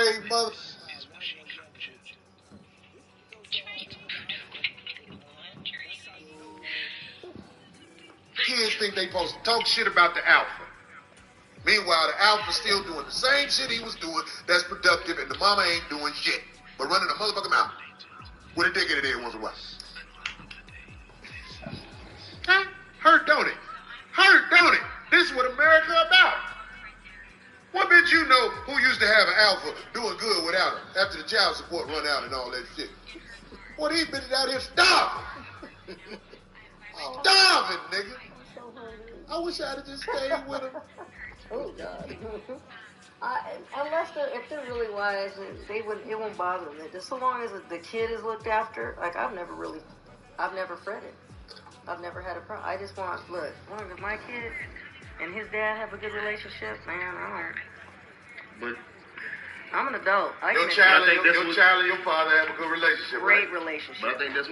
way, mother. Kids think they supposed to talk shit about the alpha. Meanwhile, the alpha's still doing the same shit he was doing that's productive, and the mama ain't doing shit but running a motherfucking mouth with a dick in it in once in a while. Huh? Hurt, don't it? Hurt, don't it? This is what America about. What bitch you know who used to have an alpha doing good without him after the child support run out and all that shit? Well, these bitches out here starving. Starving, nigga. I wish I'd have just stayed with him. Oh God. If they're really wise, it won't bother them. Just so long as the kid is looked after. Like I've never fretted. I've never had a problem. I just want if my kid and his dad have a good relationship, man, But I'm an adult. Your child and your father have a good relationship, Great relationship. But I think that's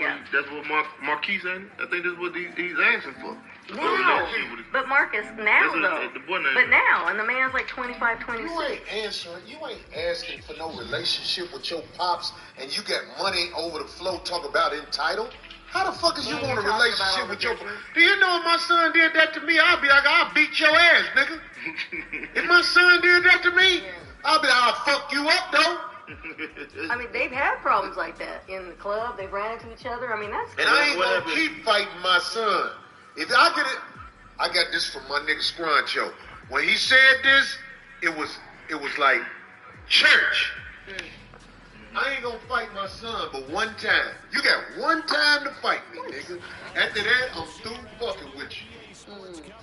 what Marquis saying. I think that's what he's asking for. No, but Marcus, now though. But now, and the man's like 25, 26. You ain't asking for no relationship with your pops, and you got money over the floor talk about entitled. How the fuck is you want a relationship with your... Do you know if my son did that to me, I'll be like, I'll beat your ass, nigga. If my son did that to me, I'll be like, I'll fuck you up, though. I mean, they've had problems like that in the club. They've ran into each other. I mean, that's... And I ain't gonna keep fighting my son. If I get it... I got this from my nigga Scruncho. When he said this, it was like church. I ain't gonna fight my son but one time. You got one time to fight me, nigga. After that, I'm through fucking with you.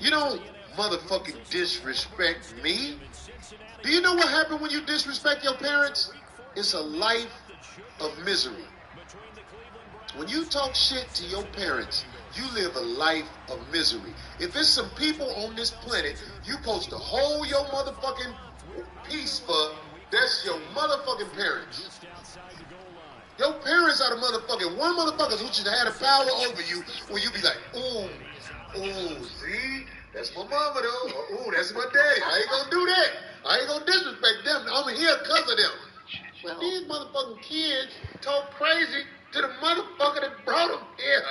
You don't motherfucking disrespect me. Do you know what happened when you disrespect your parents? It's a life of misery. When you talk shit to your parents, you live a life of misery. If there's some people on this planet you supposed to hold your motherfucking peace for, that's your motherfucking parents. Your parents are the one motherfuckers who should have had the power over you where you be like, ooh, see? That's my mama though. Ooh, that's my daddy. I ain't gonna do that. I ain't gonna disrespect them. I'm here because of them. Well, these motherfucking kids talk crazy to the motherfucker that brought them here.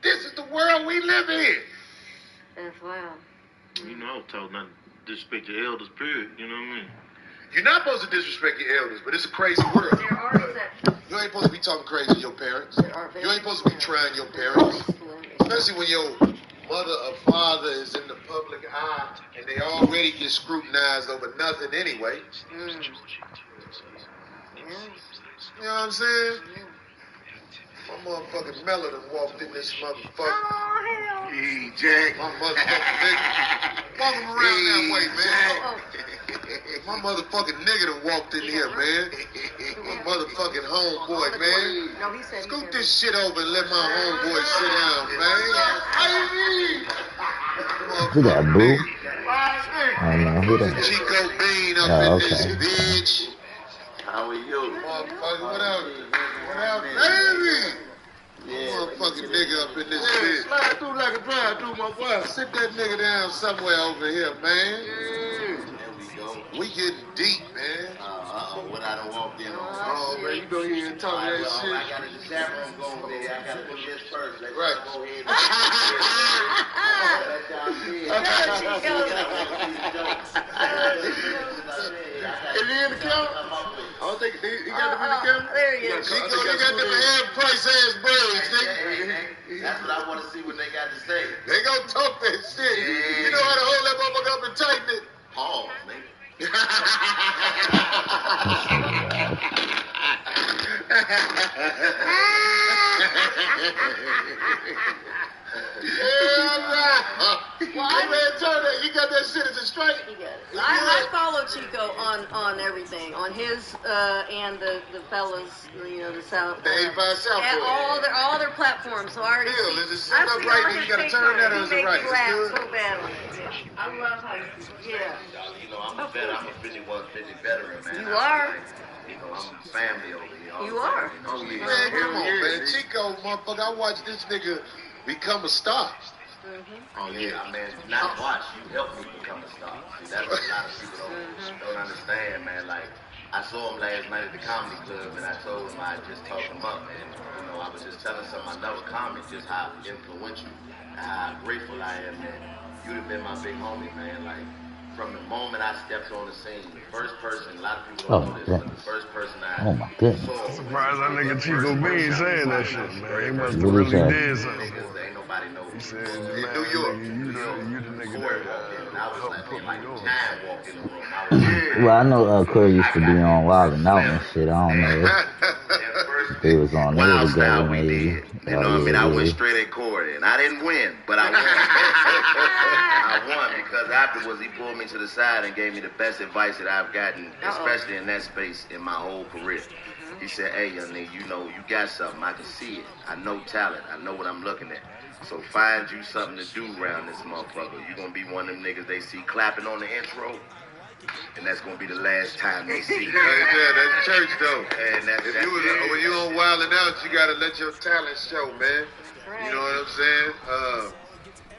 This is the world we live in. That's wild. You know, I was told not to disrespect your elders, period. You know what I mean? You're not supposed to disrespect your elders, but it's a crazy world. There are exceptions. You ain't supposed to be talking crazy to your parents. You ain't supposed to be trying your parents. Especially when your mother or father is in the public eye and they already get scrutinized over nothing anyway. You know what I'm saying? My motherfucking Mella done walked in this motherfucker. Oh, hell. Hey, Jack. My motherfucking nigga. Walk him around that way, man. My motherfucking nigga done walked in here, man. My motherfucking homeboy, man. No, he said Scoot this shit over and let my homeboy sit down, man. How you mean? Who that, Boo? I don't know. Who that? Chico Bean up in this bitch. How are you? Motherfucker, what up? What up, baby? Yeah. Motherfucking nigga up in this bitch. Slide through like a drive-through, my boy. Sit that nigga down somewhere over here, man. There we go. We getting deep, man. What I done walked in on. Oh, man, you go here and talk that shit. I got a chaperone going there. I got to put this first. Let's Right. go ahead Is he in the camera? I don't think he got them in the camera. There he is. Chico, you got them half price ass braids, nigga. That's what I want to see what they got to say. They gonna talk that shit. You know how to hold that motherfucker up and tighten it? Pause, nigga. You got that shit as a straight. He got it. I follow Chico on everything, on his and the fellas, the South. The 85 South at boy. all their platforms. So I already Bill, see. is it sitting up right there? You gotta turn that or is it right? He makes me laugh so bad on it. I love how you I'm a veteran. I'm a 51-50 veteran, man. You are. I'm family over here. You are. Oh, yeah. Man, come on, man. Chico, motherfucker, I watched this nigga become a star. Oh, yeah, man. Not watch. You helped me become a star. See, that's what a lot of people don't understand, man. Like, I saw him last night at the comedy club, and I told him I'd just talk him up, and I was just telling some of my other comics just how influential and how grateful I am that you'd have been my big homie, man. Like, from the moment I stepped on the scene, the first person, a lot of people don't know this, but the first person I Oh my goodness. saw. Surprised that nigga Chico Bean saying that shit, man. He must have What really he say? did something. Ain't nobody know. He said, In man, New York. nigga, you the nigga Corey that walked in, and I was helped like, put man, me like on. time walked in the room. I was like, Well, I know Corey used to be on Wild and Out and shit. I don't know if they was on there Wild together style we maybe. did. You know what I mean? I went straight at Corey, and I didn't win, but I won. I won because afterwards he pulled me to the side and gave me the best advice that I've gotten, especially in that space in my whole career. He said, hey, young nigga, you know, you got something. I can see it. I know talent. I know what I'm looking at. So find you something to do around this motherfucker. You're going to be one of them niggas they see clapping on the intro, and that's going to be the last time they see you. That's church, though. And that's When you on Wild and Out, you got to let your talent show, man. You know what I'm saying?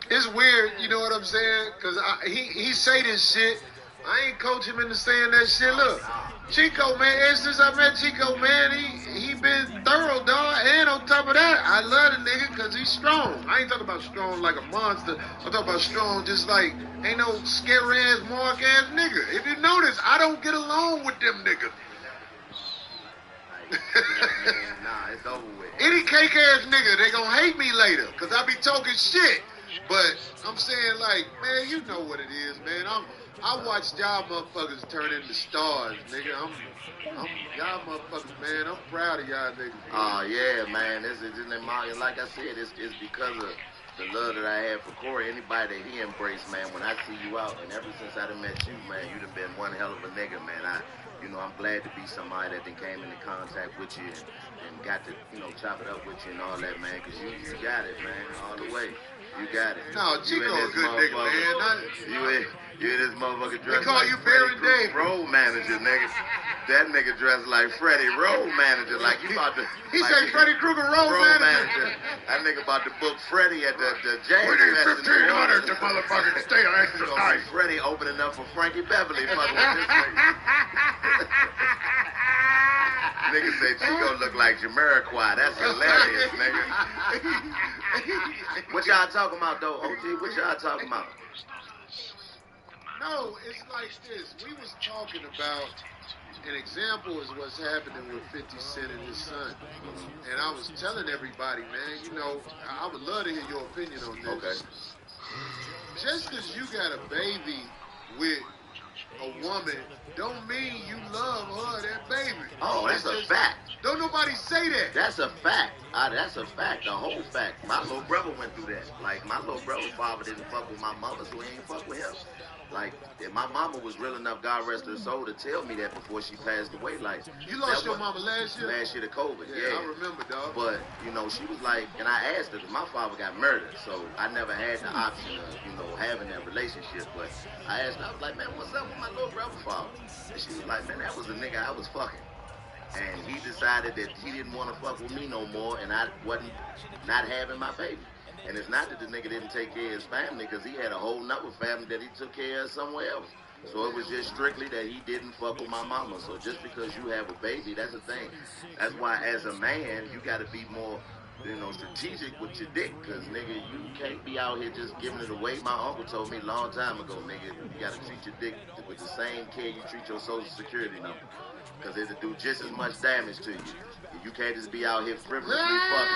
It's weird, you know what I'm saying? Because he say this shit. I ain't coach him into saying that shit. Look, Chico, man, ever since I met Chico, man, he been thorough, dog. And on top of that, I love the nigga because he's strong. I ain't talking about strong like a monster. I'm talking about strong just like ain't no scary-ass, mark-ass nigga. If you notice, I don't get along with them niggas. Nah, it's over with. Any cake-ass nigga, they gonna hate me later because I be talking shit. But I'm saying, like, man, you know what it is, man. I watched y'all motherfuckers turn into stars, nigga. Y'all motherfuckers, man. I'm proud of y'all niggas. Oh, yeah, man. This is in like I said, it's because of the love that I have for Corey. Anybody that he embraced, man, when I see you out, and ever since I done met you, man, you done been one hell of a nigga, man. I'm glad to be somebody that then came into contact with you and got to, chop it up with you and all that, man, because you got it, man, all the way. You got it. No, Chico a good nigga, man. You in this motherfucker dressed they call like you Freddie Barry Davis. Road manager, nigga. That nigga dressed like Freddie Road manager, like you about to. He said Freddie Krueger Road manager. That nigga about to book Freddie at the jazz We need fest. 1,500 to motherfucking stay extra nice. Freddie opening up for Frankie Beverly, fucking with this nigga. Nigga say Chico look like Jamiroquai. That's hilarious, nigga. What y'all talking about, though, OG? What y'all talking about? No, it's like this. We was talking about an example is what's happening with 50 Cent and his son. And I was telling everybody, man, I would love to hear your opinion on this. Okay. Just because you got a baby with a woman don't mean you love her, that baby. Oh, that's a fact. Don't nobody say that. That's a fact. That's a fact. The whole fact. My little brother went through that. Like, my little brother's father didn't fuck with my mother, so he ain't fuck with him. Like, if my mama was real enough, God rest her soul, to tell me that before she passed away. Like, you lost your mama last year? Last year to COVID, yeah. I remember, dog. But, she was like, and I asked her, because my father got murdered, so I never had the option of, having that relationship. But I asked her, I was like, man, what's up with my little brother's father? And she was like, man, that was the nigga I was fucking. And he decided that he didn't want to fuck with me no more, and I wasn't not having my baby. And it's not that the nigga didn't take care of his family, because he had a whole nother family that he took care of somewhere else. So it was just strictly that he didn't fuck with my mama. So just because you have a baby, that's the thing. That's why as a man, you got to be more, strategic with your dick. Because, nigga, you can't be out here just giving it away. My uncle told me a long time ago, nigga, you got to treat your dick with the same care you treat your Social Security number. Because it'll do just as much damage to you. You can't just be out here frivolously fucking.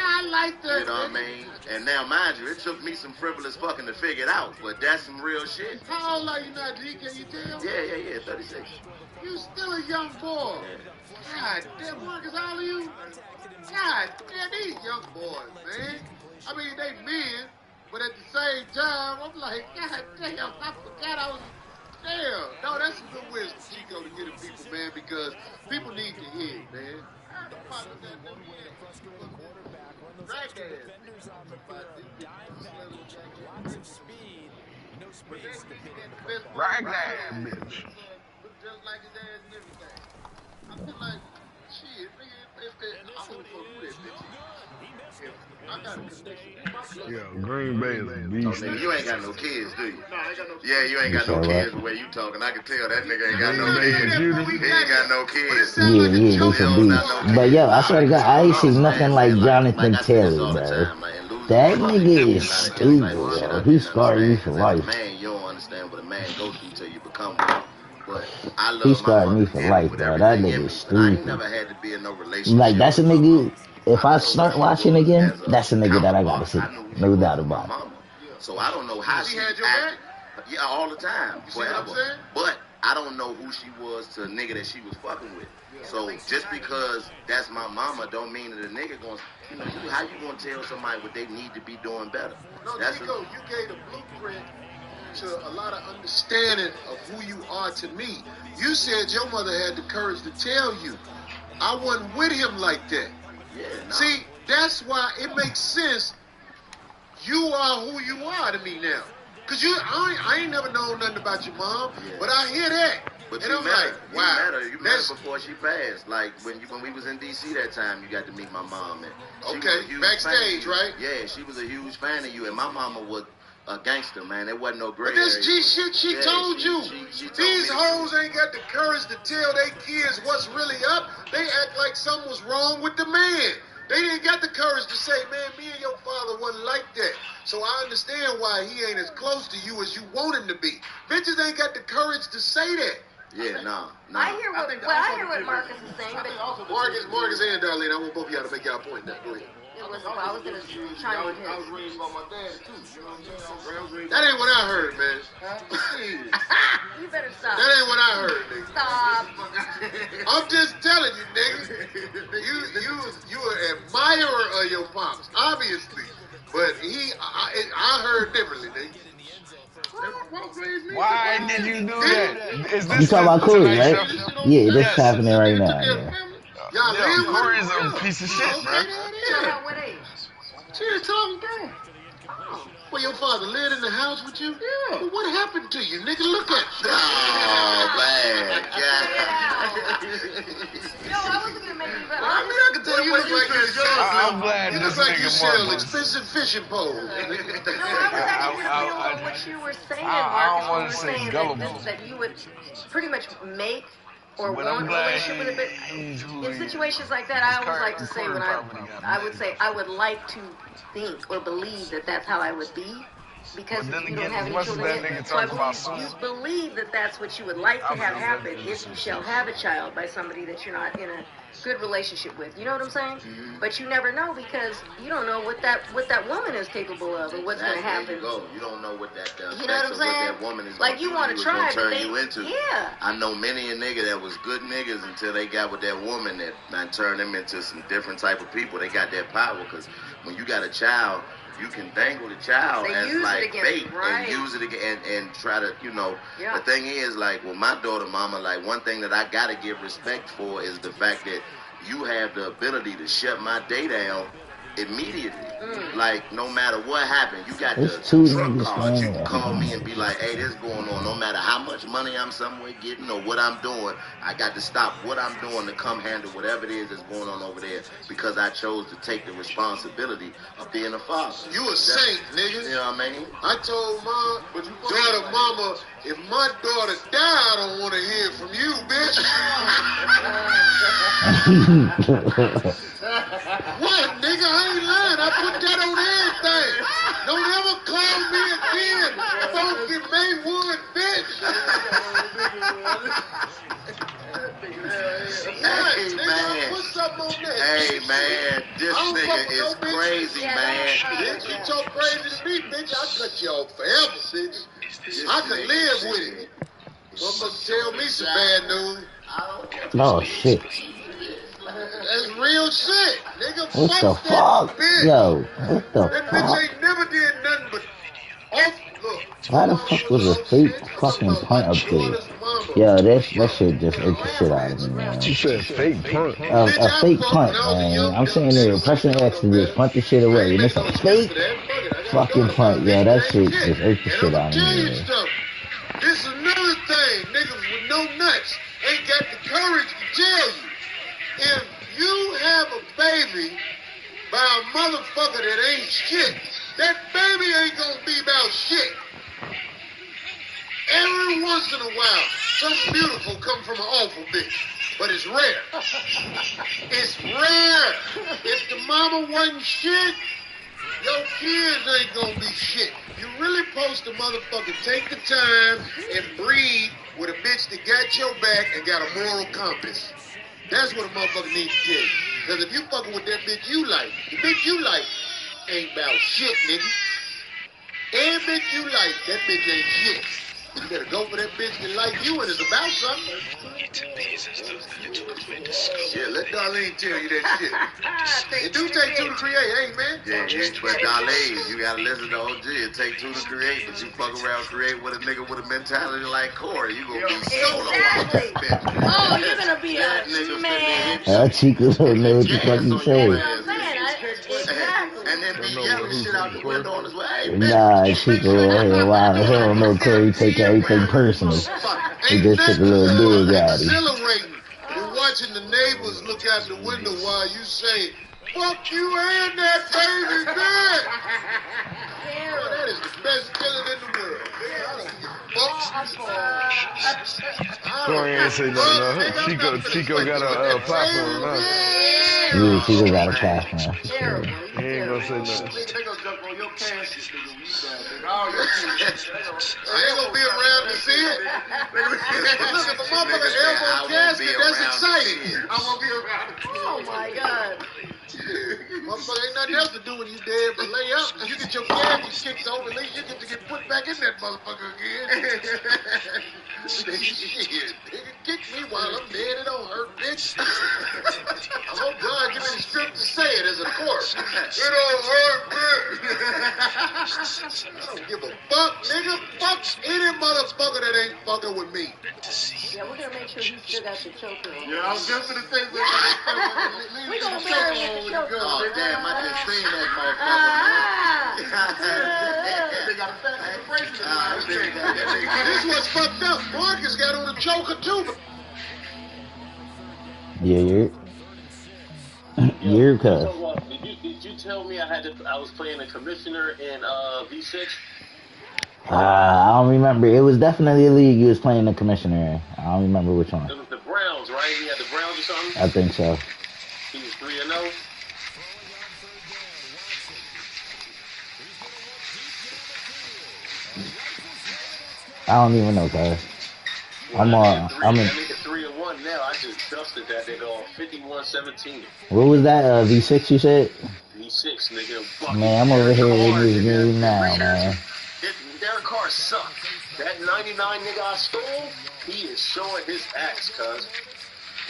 I like that. You know what I mean? And now, mind you, it took me some frivolous fucking to figure it out, but that's some real shit. How old are you now, D? Can you tell? Yeah, 36. You still a young boy. Yeah. God damn, Marcus, how old are you? God damn, these young boys, man. I mean, they men, but at the same time, I'm like, God damn, I forgot I was... Damn. No, that's some good wisdom, Chico, to get to people, man, because people need to hear it, man. Raglan, bitch. Just like his ass and everything. I feel like, shit, nigga, I wouldn't fuck with that bitch. If I got a connection with my cousin. Yeah, Green Bay is a Oh, beast. nigga, you ain't got no kids, do you? No, I ain't got no. Yeah, you ain't You got no said what? kids the way you talking. I can tell that nigga ain't got no Green Bay kids. computers. He ain't got no kids. Yeah, yeah, they some beats. But yo, I swear to God, I ain't seen nothing like Jonathan Taylor, bro. That nigga is stupid, yo. He scarred me for life. Man, you don't understand what a man goes through till you become one. But I He love my scarred me mother for dearly life, with bro. That everything in nigga me, is but I ain't stupid. never had to be in no relationship. Like, that's a with my nigga, mama. if I know start who she watching was again, as a that's a nigga that I gotta counterpart. see. I knew who she No was doubt as my about it. mama. So I don't know how She she had your acted. Yeah, all the time, You see what I'm forever. saying? But I don't know who she was to a nigga that she was fucking with. So just because that's my mama don't mean that a nigga gonna, you know, how you gonna tell somebody what they need to be doing better? No, That's Chico, you gave a blueprint to a lot of understanding of who you are to me. You said your mother had the courage to tell you. I wasn't with him like that. Yeah, nah. See, that's why it makes sense. You are who you are to me now. Cause I ain't never known nothing about your mom, but I hear that. But and you I'm met like, her. wow. You met her before she passed. Like when we was in DC that time, you got to meet my mom. And she Okay, was a huge backstage, fan of you. right? Yeah, she was a huge fan of you. And my mama was a gangster, man. There wasn't no gray But this area. G shit she told you. She told These me hoes ain't got the courage to tell their kids what's really up. They act like something was wrong with the man. They didn't got the courage to say, man, me and your father wasn't like that. So I understand why he ain't as close to you as you want him to be. Bitches ain't got the courage to say that. Yeah, nah. I hear what Marcus is saying, but Marcus and Darlene, I want both of y'all to make y'all point now. Go ahead. I was gonna chime in I was his. raised by my dad too. You know what I'm saying? I was raised That ain't what I heard, man. You better stop. That ain't what I heard, nigga. Stop. I'm just telling you, nigga. You an admirer of your pops, obviously. But I heard differently, nigga. Why did you do that? Is You this talking the about Corey, Tonight right? Show? Yeah, this is Yes. happening right now. Yeah. Y'all Yo, live with Corey's him? a piece of shit, Okay, bro. About what age? Cheers, Tom. Oh. Well, your father lived in the house with you? Yeah. Well, what happened to you, nigga? Look at you. Oh, man. No, I wasn't gonna make you. But I mean, I can tell you look like you sell. I'm glad You this look like you nigga sell Marcus. expensive fishing poles. No, I was actually just dealing with what you were saying, I don't Marcus. wanna You were say saying gullible. that you would pretty much make or But want I'm a glad relationship with it. he's who But in he is. situations like that, I always like to say when I I would say I would like to think or believe that that's how I would be. Because But then you don't again, have as any much as children that yet. nigga So I talks about believe you soul, believe that that's what you would like to I have believe happen that if you shall have a child by somebody that you're not in a good relationship with. You know what I'm saying? Mm-hmm. But you never know because you don't know what that woman is capable of or what's going to happen. There you go. You don't know what that You know what I'm saying? what that woman is Like gonna you want to try, turn but you into. Yeah. I know many a nigga that was good niggas until they got with that woman that turned them into some different type of people. They got that power because when you got a child, you can dangle the child They as use like it against bait you, right. and use it again and try to, you know. Yeah. The thing is, like, with my daughter, mama, like, one thing that I gotta give respect for is the fact that you have the ability to shut my day down immediately. Like, no matter what happened, you got There's the two truck niggas cards. You playing can right call now. me and be like, hey, this going on. No matter how much money I'm somewhere getting or what I'm doing, I got to stop what I'm doing to come handle whatever it is that's going on over there because I chose to take the responsibility of being a father. You a saint, nigga. You know what I mean? I told my daughter, mama, if my daughter die, I don't want to hear from you, bitch. What, nigga? I ain't lying. I put that on everything. Don't ever call me again. Funky Maywood, bitch. What, Hey, nigga? man. Put something on that. Hey, man, this I don't fuck nigga with is no bitch. crazy, Yeah, man. Bitch, you talk crazy to me, bitch. I cut you off forever, bitch. I could live with it. Motherfucker tell me some bad news. Oh shit. That's real shit, nigga. What the Fuck that fuck? bitch. Yo, what the That bitch fuck? ain't never did nothing but off. Look. Why the fuck was a fake fucking punt up there? Yo, that shit just irked the shit out of me, man. She said fake punt. A fake punt, man. I'm saying there, pressing X to just punt the shit away, and it's a fake fucking punt. Yo, that shit just irked the shit out of me, man. This is another thing. Niggas with no nuts ain't got the courage to tell you. If you have a baby by a motherfucker that shit. That baby ain't gonna be about shit. Every once in a while, something beautiful come from an awful bitch. But it's rare. It's rare. If the mama wasn't shit, your kids ain't gonna be shit. You really supposed to motherfucking take the time and breed with a bitch that got your back and got a moral compass. That's what a motherfucker needs to tell you. Because if you fucking with that bitch you like, the bitch you like ain't about shit, nigga. Every bitch you like, that bitch ain't shit. You better go for that bitch that like you and is about something. Yeah, let Darlene tell you that shit. It do take two to create, ain't man? Yeah, but Darlene, you gotta listen to OG. It take two to create, but you fuck around create with a nigga with a mentality like Corey. You gonna be solo out this bitch. Oh, you're gonna be a man. Chico don't know what the fuck he saying. And then be yelling shit out the window on his way. Hey, Nah, Chico right here. Wow, he don't know Corey take everything personal. He just took a little dig at him. Exhilarating. You're watching the neighbors look out the window while you say, "Fuck you and that baby good." Oh, that is the best feeling in the world. I don't give a fuck. Corey ain't say nothing. Chico got a platform now. Yeah, Chico got a platform. He ain't gonna say nothing. They gonna jump on your cash, nigga. I ain't gonna be around to see it. Look, if a motherfucker elbow casket, that's exciting. I won't be around. Oh my God. Motherfucker ain't nothing else to do when you dead but lay up. You get your casket kicked over, at least you get to get put back in that motherfucker again. Shit, nigga, kick me while I'm dead. It don't hurt, bitch. I hope God give me the script to say it as a corpse. It don't hurt, bitch. I don't give a fuck, nigga. Fuck any motherfucker that ain't fucking with me. Yeah, we're gonna make sure he still got the choker on. Yeah, I was just gonna say We gonna bury him with the choker Oh, on. damn, I just seen that they got a fat bracelet. This was fucked up. Marcus got on a choker too. Yeah, you're cuz. Did you tell me I was playing a commissioner in V6? I don't remember. It was definitely a league you was playing the commissioner in. I don't remember which one. It was the Browns, right? He had the Browns or something? I think so. He was 3-0. I don't even know, cuz. I'm I make it 3-1 now. I just dusted that nigga on 51-17. What was that? V6 you said? V6, nigga. Man, I'm over here in this game now, man. Derek Carr sucked. That 99 nigga I stole, he is showing his ass, cuz.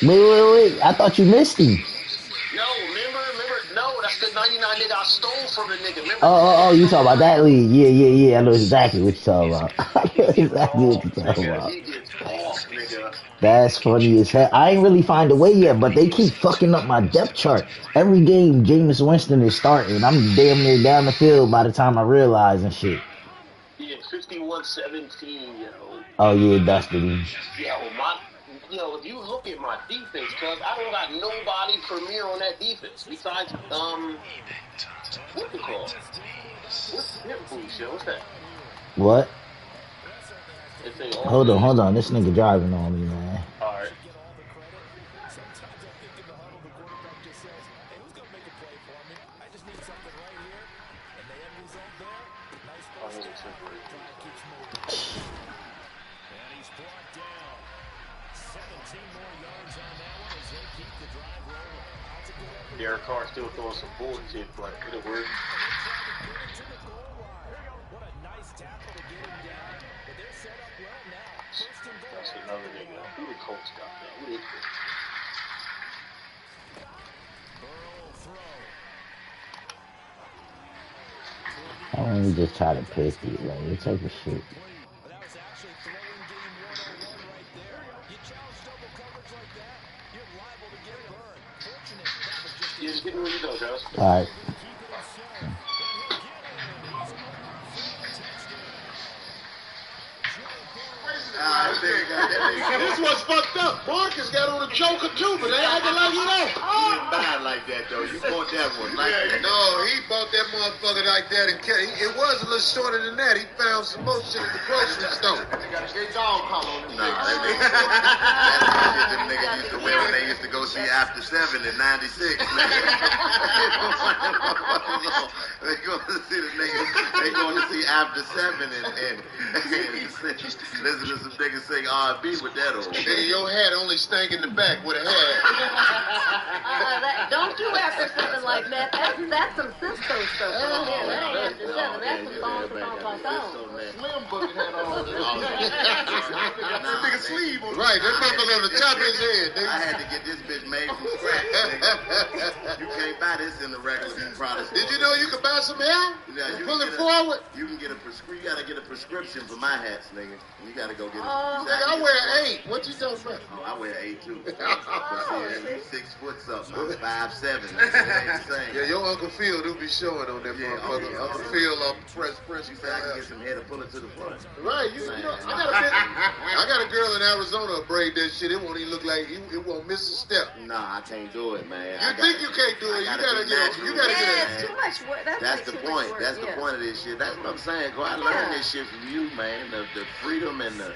Wait. I thought you missed him. No, remember? No, that's the 99 nigga I stole from the nigga. Remember? Oh, you talking about that league? Yeah. I know exactly what you talking about. I know exactly what you talking about. He gets off, nigga. That's funny as hell. I ain't really find a way yet, but they keep fucking up my depth chart. Every game, Jameis Winston is starting. I'm damn near down the field by the time I realize and shit. Yeah, 51-17, yo. Oh yeah, dusted him. Yo, if you look at my defense, cuz I don't got nobody premier on that defense besides what you call? What's the hip boost, yo? What's that? What? Hold on. This nigga driving on me, man. Alright. Derek Carr still throwing some bullshit, but it'll work. That's another nigga. Who the Colts got there? Who is I don't even just try to pick it, like, it's like a shit. Yeah, just get me where you go, Josh. Alright. This was fucked up. Marcus got on a Joker too, but they acting like he don't. He didn't buy it like that though. You bought that one like that. No, he bought that motherfucker like that and it was a little shorter than that. He found some more shit at the grocery store. They got a great dog collar on the Nah, that's the shit them niggas used to wear when they used to go see After 7 in 96. They going to see the niggas. They going to see After 7 and listen to some niggas sing R&B with that on. Nigga, your hat only stank in the back with a hat. Don't do After 7 like that. That's some Cisco stuff. That ain't After 7. That's some song. Slim bucket hat on. That nigga sleeve on. Right, that motherfucker on the top of his head, nigga. I had to get this bitch made from scratch, nigga. You can't buy this in the regular product. Did you know you could buy some hair? Yeah, you pull can it get forward? You can get a prescription. You gotta get a prescription for my hats, nigga. You gotta go get a. Nigga, I wear 8. What you talking about? Oh, I wear 8 too. But see, 6 foot something. I'm 5'7". That's ain't the same. Yeah, your Uncle Phil do be showing on that motherfucker. yeah. Uncle Phil off the Fresh Prince. You said I can get some hair to pull it to the front. Right, you know, I got a girl in Arizona braid that shit. It won't even look like it won't miss a step. Nah, I can't do it, man. You think you can't do it? You gotta get Too much work. That's the point. That's the point of this shit. That's what I'm saying. Go out and learn this shit from you, man. The freedom and the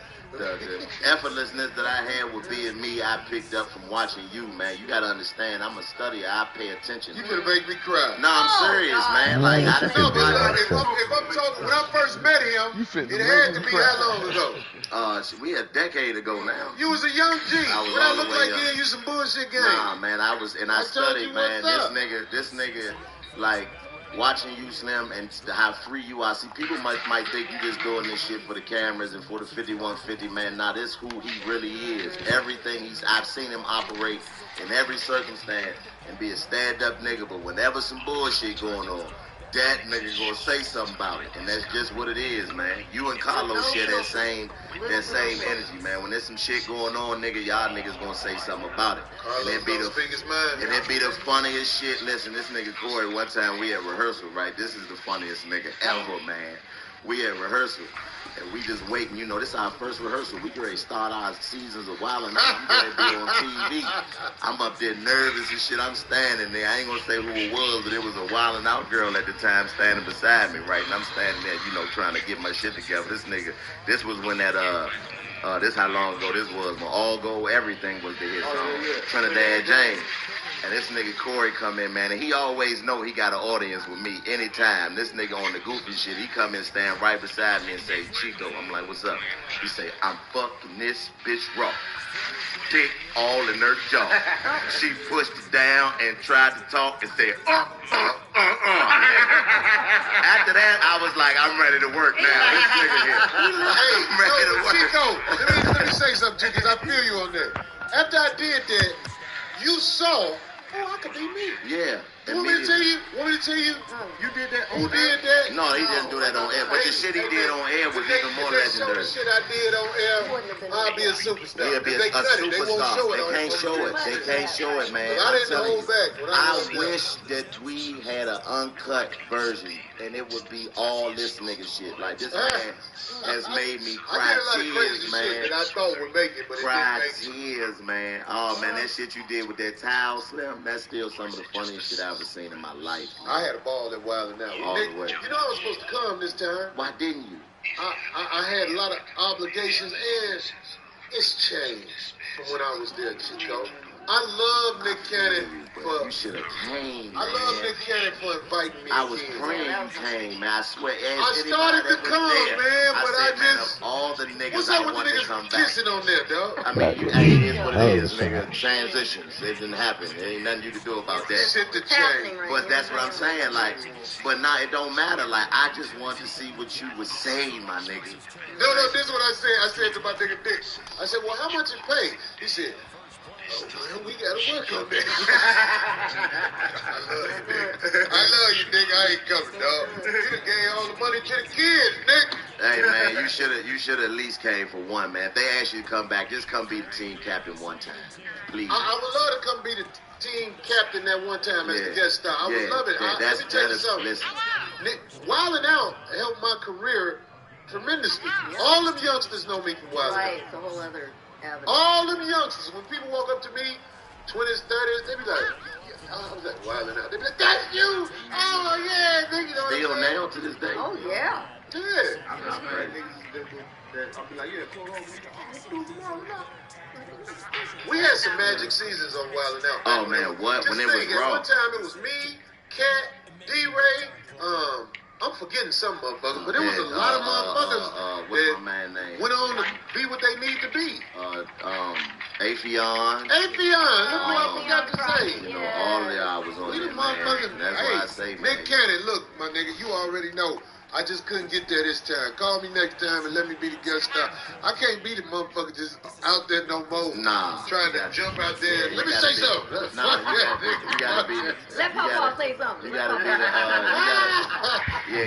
effortlessness that I had with being me, I picked up from watching you, man. You gotta understand, I'm a studier. I pay attention. You gonna make me cry. No, I'm serious, man. Like I done No, been if I'm talking, when I first met him, it had to be how long ago? We a decade ago now. You was a young G. I was When all I the looked way like up. you, you some bullshit game. Nah, man, I studied, you man. what's up. This nigga, like, watching you, Slim, and how free you are. See, people might think you just doing this shit for the cameras and for the 5150, man. Nah, this who he really is. Everything I've seen him operate in every circumstance and be a stand-up nigga, but whenever some bullshit going on, that nigga gonna say something about it, and that's just what it is, man. You and Carlos share that same energy, man. When there's some shit going on, nigga, y'all niggas gonna say something about it. Carlos And it be the funniest shit. Listen, this nigga Corey, one time we at rehearsal, right? This is the funniest nigga ever, man. We at rehearsal. And we just waiting, you know, this is our first rehearsal. We ready to start our seasons of Wild and Out. We ready to be on TV. I'm up there nervous and shit. I'm standing there. I ain't gonna say who it was, but it was a Wild and Out girl at the time standing beside me, right? And I'm standing there, you know, trying to get my shit together. This was when that, this how long ago this was. When All Go Everything was the hit song. Trinidad James. And this nigga Corey come in, man, and he always know he got an audience with me anytime. This nigga on the goofy shit, he come in, stand right beside me and say, Chico, I'm like, what's up? He say, I'm fucking this bitch raw. Dick all in her jaw. She pushed it down and tried to talk and said, After that, I was like, I'm ready to work now. This nigga here. I'm ready to work. Chico, let me say something to you, because I feel you on that. After I did that, you saw, I could be me. Yeah. Want me to tell you? You did that on air? Did that? No, he didn't do that on air. But the shit he did on air was even more legendary. The shit I did on air, I'll be a superstar. He'll be a superstar. They can't show it. They can't show it, man. I didn't hold back. I wish that we had an uncut version, and it would be all this nigga shit. Like, this man has made me cry tears, man. That I thought would make it, but cry tears, man. Oh, man, that shit you did with that towel, Slim, that's still some of the funniest shit I've ever seen in my life. I had a ball at Wild and Out. All the way. You know I was supposed to come this time. Why didn't you? I had a lot of obligations, and it's changed from when I was there, Chico. I love Nick Cannon for. You should have came, man. I love Nick Cannon for inviting me. I was praying you came, man. I swear. I started to come, man, but I just. All the niggas What's I up with the wanted to come niggas back. kissing on there, dog? I mean, it is what it is, nigga. Transitions. It didn't happen. There ain't nothing you can do about that. Shit to change. But that's what I'm saying, like, but now it don't matter. Like, I just want to see what you would say, my nigga. No, this is what I said. I said to my nigga Dick. I said, well, how much it pay? He said, oh, man, we gotta work on that. I love you, Dick. I ain't coming, dog. You done gave all the money to the kids, Nick. Hey, man, you should at least came for one, man. If they ask you to come back, just come be the team captain one time, please. I would love to come be the team captain that one time as the guest star. I would love it. Let me tell you something. Listen. Nick, Wildin' Out helped my career tremendously. Yeah. All them youngsters know me from Wild Right, Out. it's a whole other avenue. All them youngsters, when people walk up to me, 20s, 30s, they be like, I was like, Wild Out. They be like, that's you. Oh, yeah, nigga. You know what Still I'm saying? now to this day. Oh, yeah. Yeah. I'm mad at niggas that I'll be like, yeah, close on. We had some magic seasons on Wild and Out. Oh, man, what? When it was At raw. one time, it was me, Cat, D-Ray, I'm forgetting some motherfuckers, but there was a lot of motherfuckers what's my man name? went on to be what they need to be. Afion. Afion, look who I forgot to say. You know, all of y'all was on We the there, man. motherfuckers. That's Hey, why I say, man. Nick Cannon, look, my nigga, you already know. I just couldn't get there this time. Call me next time and let me be the guest star. I can't be the motherfucker just out there no more. Nah. Trying to jump out there. Let me say something. Nah, you gotta be the... Let Papa say something. You gotta be the...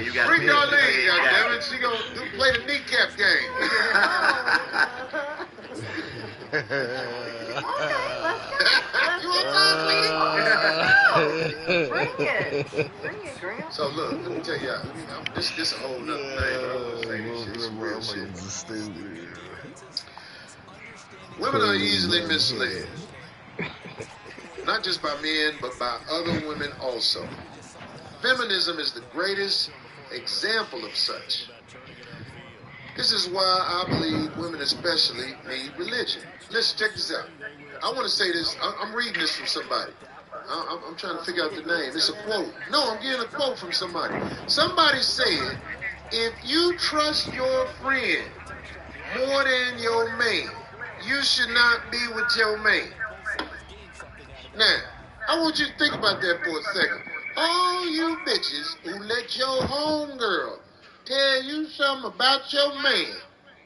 you gotta Bring be Darlene, goddammit. She gonna play the kneecap game. You want to Bring it. Bring it, Graham. So look, let me tell y'all. This a whole nother thing. But I'm gonna say this shit. Some real shit. Women are easily misled. Not just by men, but by other women also. Feminism is the greatest example of such. This is why I believe women especially need religion. Listen, check this out. I want to say this. I'm reading this from somebody. I'm trying to figure out the name. It's a quote. No, I'm getting a quote from somebody. Somebody said, if you trust your friend more than your man, you should not be with your man. Now, I want you to think about that for a second. All you bitches who let your homegirl tell you something about your man,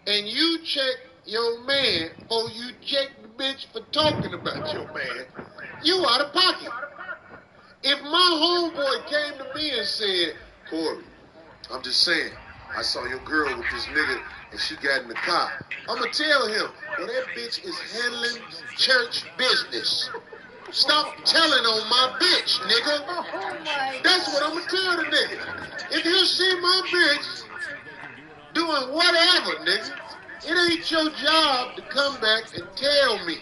and you check your man or you check the bitch for talking about your man, you out of pocket. If my homeboy came to me and said, Corey, I'm just saying, I saw your girl with this nigga and she got in the car, I'm going to tell him, well, that bitch is handling church business. Stop telling on my bitch, nigga. Oh, my That's what I'm going to tell the nigga. If you see my bitch doing whatever, nigga, it ain't your job to come back and tell me.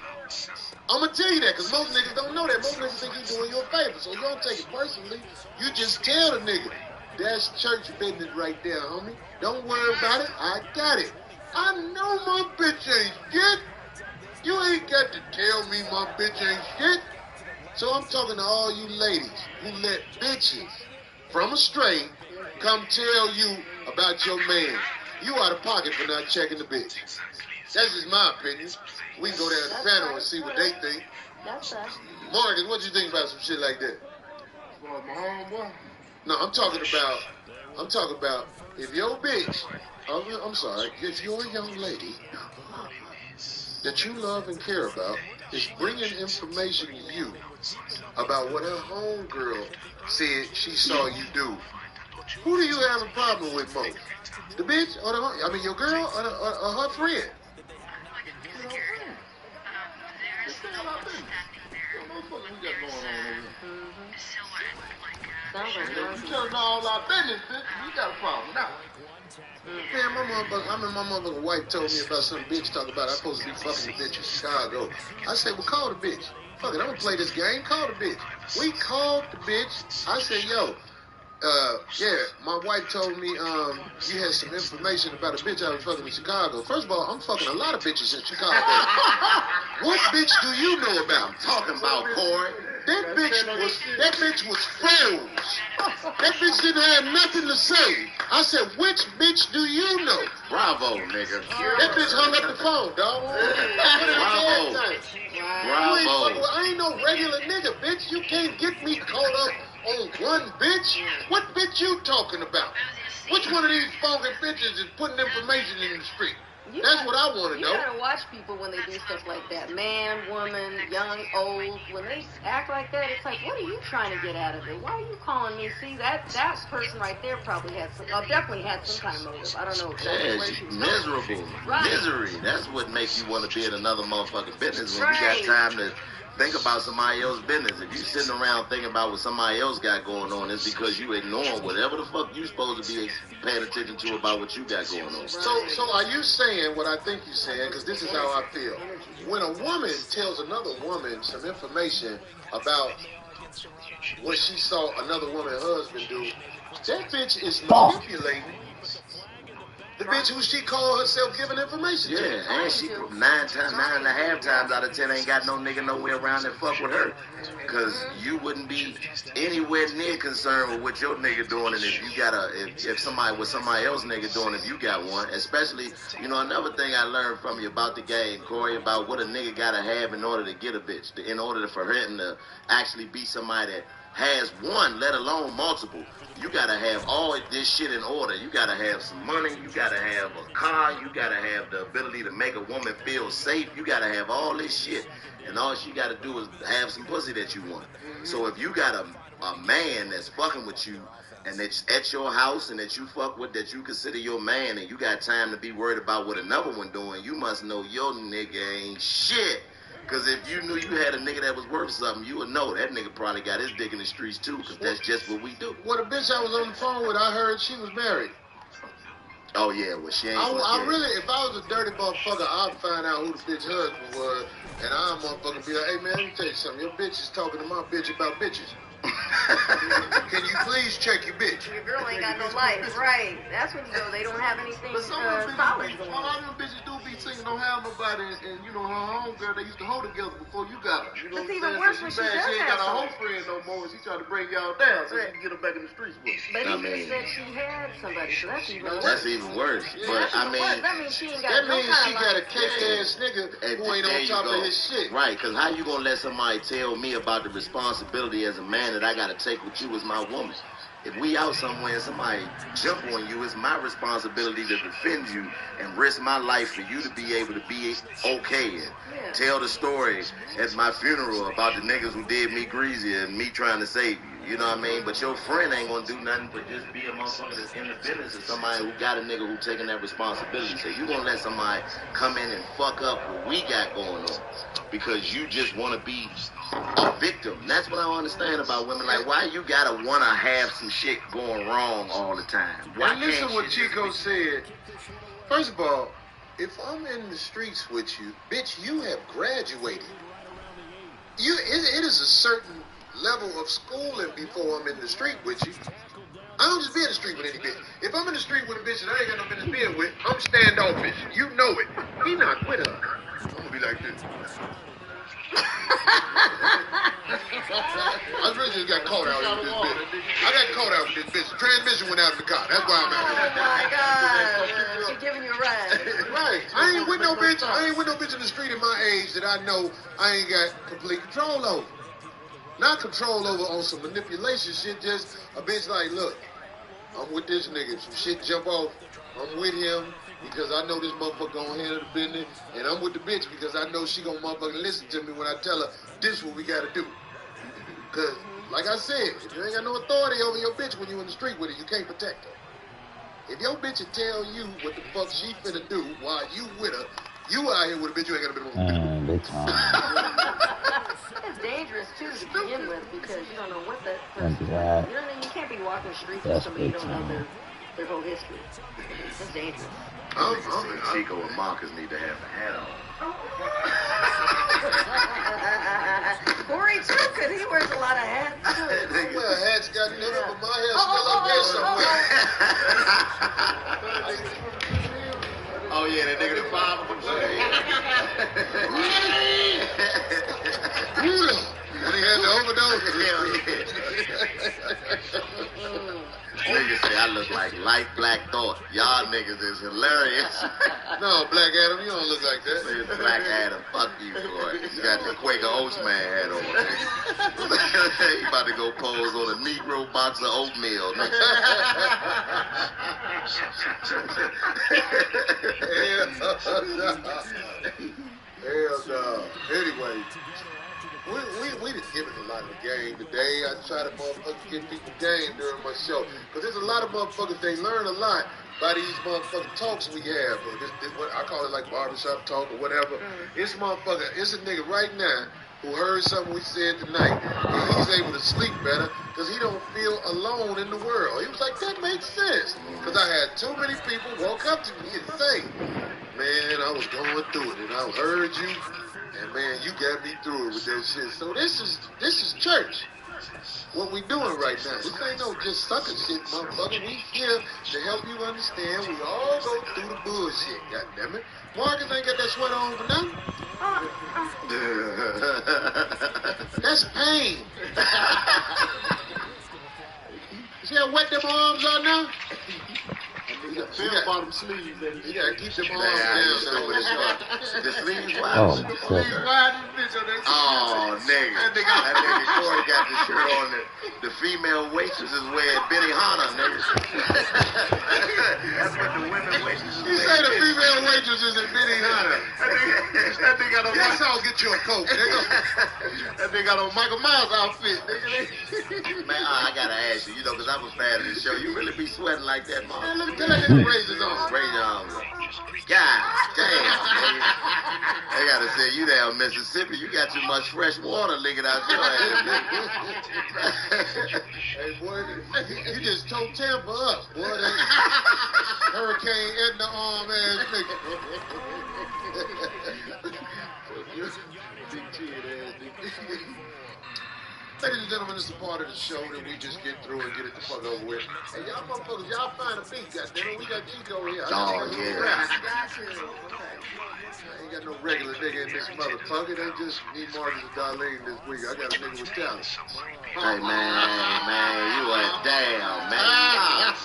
I'm going to tell you that because most niggas don't know that. Most niggas think you doing you a favor. So you don't take it personally. You just tell the nigga, that's church business right there, homie. Don't worry about it. I got it. I know my bitch ain't shit. You ain't got to tell me my bitch ain't shit. So I'm talking to all you ladies who let bitches from a straight come tell you about your man. You out of pocket for not checking the bitch. That's just my opinion. We can go down to the panel and see what they think. That's us. Marcus, what you think about some shit like that? Well, my homeboy. No, I'm talking about if your bitch, I'm sorry, if your young lady that you love and care about is bringing information to you about what her homegirl said she saw you do, who do you have a problem with most? The bitch or your girl or her friend? Sounds like yours. You telling all our business, bitch. We got a problem now. Man, my motherfucking wife told me about some bitch talking about I'm supposed to be fucking a bitch in Chicago. I said, well, call the bitch. Fuck it, I'm gonna play this game. Call the bitch. We called the bitch. I said, yo, my wife told me you had some information about a bitch I was fucking in Chicago. First of all, I'm fucking a lot of bitches in Chicago. What bitch do you know about? Talking about Corey. That bitch was froze. That bitch didn't have nothing to say. I said, which bitch do you know? Bravo, nigga. That bitch hung up the phone, dog. Bravo. Bravo. I ain't no regular nigga, bitch. You can't get me caught up on one bitch. What bitch you talking about? Which one of these funky bitches is putting information in the street? That's what I want to know. You gotta watch people when they do stuff like that. Man, woman, young, old. When they act like that, it's like, what are you trying to get out of it? Why are you calling me? See, that person right there probably had definitely had some kind of motive. I don't know. Miserable. Right. Misery. That's what makes you want to be in another motherfucking business when Right. you got time to think about somebody else's business. If you sitting around thinking about what somebody else got going on, it's because you ignoring whatever the fuck you supposed to be paying attention to about what you got going on. So are you saying what I think you're saying? Because this is how I feel. When a woman tells another woman some information about what she saw another woman's husband do, that bitch is manipulating the bitch who she called herself giving information to. Yeah, and she 9.5 times out of 10 ain't got no nigga nowhere around that fuck with her. Cause you wouldn't be anywhere near concerned with what your nigga doing, and if you got if somebody else nigga doing, if you got one, especially, you know, another thing I learned from you about the game, Corey, about what a nigga gotta have in order to get a bitch, in order for him to actually be somebody that has one, let alone multiple. You gotta have all this shit in order. You gotta have some money. You gotta have a car. You gotta have the ability to make a woman feel safe. You gotta have all this shit. And all she gotta do is have some pussy that you want. So if you got a man that's fucking with you and that's at your house and that you fuck with, that you consider your man, and you got time to be worried about what another one doing, you must know your nigga ain't shit. Because if you knew you had a nigga that was worth something, you would know that nigga probably got his dick in the streets too, because that's just what we do. Well, the bitch I was on the phone with, I heard she was married. Oh, yeah, well, she ain't... I really, if I was a dirty motherfucker, I'd find out who the bitch husband was, and I'd motherfucker be like, hey, man, let me tell you something. Your bitch is talking to my bitch about bitches. Can you please check your bitch? Your girl ain't got no life, right? That's when you know they don't have anything But some solid of going them on. bitches do be singing, don't have nobody, and you know, her homegirl, they used to hold together before you got her. You know It's what I'm even saying? worse So when she she bad, does she ain't have got her somebody. whole friend no more, and she trying to bring y'all down so Right. she can get her back in the streets with her. But I he mean, just said she had somebody, so that's even worse. That's even worse. But, I mean... That means she ain't got That no means kind she of got a life. cake-ass nigga And who ain't there on you top go. of his shit. Right, because how you going to let somebody tell me about the responsibility as a man that I got to take with you as my woman? If we out somewhere and somebody jump on you, it's my responsibility to defend you and risk my life for you to be able to be okay and tell the story at my funeral about the niggas who did me greasy and me trying to save you. You know what I mean? But your friend ain't gonna do nothing but just be a motherfucker that's in the business of somebody who got a nigga who taking that responsibility. So you gonna let somebody come in and fuck up what we got going on because you just wanna be a victim. That's what I don't understand about women. Like, why you gotta wanna have some shit going wrong all the time? Why And listen can't what shit Chico just said. First of all, if I'm in the streets with you, bitch, you have graduated. It is a certain level of schooling before I'm in the street with you. I don't just be in the street with any bitch. If I'm in the street with a bitch that I ain't got no business being with, I'm standoffish. You know it. He not with her. I'm gonna be like this. I really just got caught out with this bitch. I got caught out with this bitch. The transmission went out in the car. That's why I'm Oh out here. my God. She giving you a ride. Right. I ain't with no bitch. I ain't with no bitch in the street at my age that I know I ain't got complete control over. Not control over on some manipulation shit. Just a bitch like, look, I'm with this nigga. If some shit jump off, I'm with him because I know this motherfucker gonna handle the business, and I'm with the bitch because I know she gonna motherfucking listen to me when I tell her this what we gotta do. Cause, like I said, if you ain't got no authority over your bitch when you in the street with her, you can't protect her. If your bitch will tell you what the fuck she finna do while you with her, you out here with a bitch you ain't got a bitch. Big time. It's dangerous too to begin with because you don't know what that person. That's right. You know what I mean? You can't be walking the streets with That's somebody you big don't know time. their whole history. That's dangerous. Chico and Marcus need to have a hat on. Corey too, because he wears a lot of hats too. Well, hats got nigga, but my hair's still up there somewhere. Oh yeah, that nigga the father from When he had the overdose. Niggas say I look like light black thought. Y'all niggas is hilarious. No, Black Adam, you don't look like that. Niggas Black Adam, fuck you, boy. You got the Quaker Oats man hat on. You about to go pose on a Negro box of oatmeal. Hell no. Anyway, we just giving a lot of the game today. I try to motherfuckers give people game during my show. Because there's a lot of motherfuckers, they learn a lot by these motherfucking talks we have. This what I call it like barbershop talk or whatever. It's a nigga right now who heard something we said tonight, and he's able to sleep better because he don't feel alone in the world. He was like, that makes sense. Because I had too many people walk up to me and say, man, I was going through it, and I heard you, and man, you got me through it with that shit. So this is church. What we doing right now. This ain't no just sucker shit, motherfucker. We here to help you understand. We all go through the bullshit, goddammit. Marcus ain't got that sweater on for nothing. That's pain. See how wet them arms are now? You gotta keep them arms down. The sleeves Oh, wide. Oh, Nigga. That nigga Corey got the shirt on. The female waitress is wearing Benny Hanna, nigga. That's what the women waitresses wear. You say the female waitress is in Benny Hanna. That nigga got on Yes, I'll get you a coat, nigga. That nigga got on Michael Myers outfit, nigga. Man, I gotta ask you, because I'm a fan of this show. You really be sweating like that, man? Man, look at that nigga razors on. Razor on. God damn, nigga. They gotta say, you down Mississippi, you got too much fresh water leaking out your ass, nigga. Hey, boy, you just told Tampa up, boy. That Hurricane Edna arm ass nigga. Big kid ass nigga. Ladies and gentlemen, this is a part of the show that we just get through and get it the fuck over with. Hey, y'all motherfuckers, y'all find a beat, goddammit. We got Chico here. Oh, yeah. I ain't got no regular nigga in this motherfucker. They just me, Marcus, and Darlene this week. I got a nigga with talent. Hey, man, you a damn, man.